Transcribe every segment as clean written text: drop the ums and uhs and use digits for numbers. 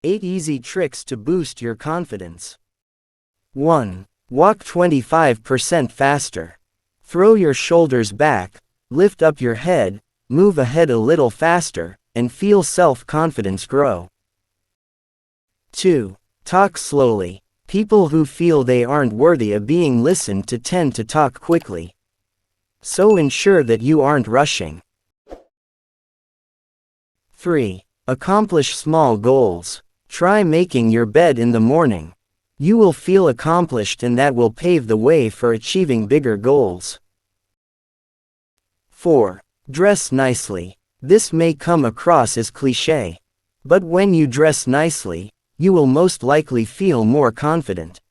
8 easy tricks to boost your confidence. 1. Walk 25% faster. Throw your shoulders back, lift up your head, move ahead a little faster, and feel self-confidence grow. 2. Talk slowly. People who feel they aren't worthy of being listened to tend to talk quickly. So ensure that you aren't rushing. 3. Accomplish small goals. Try making your bed in the morning. You will feel accomplished and that will pave the way for achieving bigger goals. 4. Dress nicely. This may come across as cliché, but when you dress nicely, you will most likely feel more confident.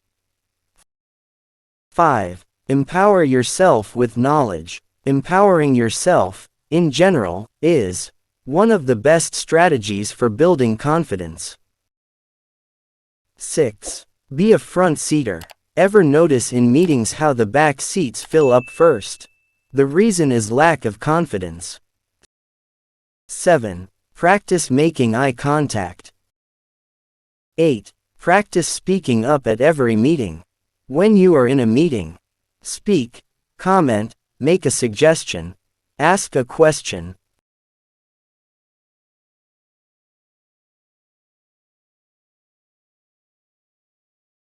5. Empower yourself with knowledge. Empowering yourself, in general, is one of the best strategies for building confidence. 6. Be a front seater. Ever notice in meetings how the back seats fill up first? The reason is lack of confidence. 7. Practice making eye contact. 8. Practice speaking up at every meeting. When you are in a meeting, speak, comment, make a suggestion, ask a question,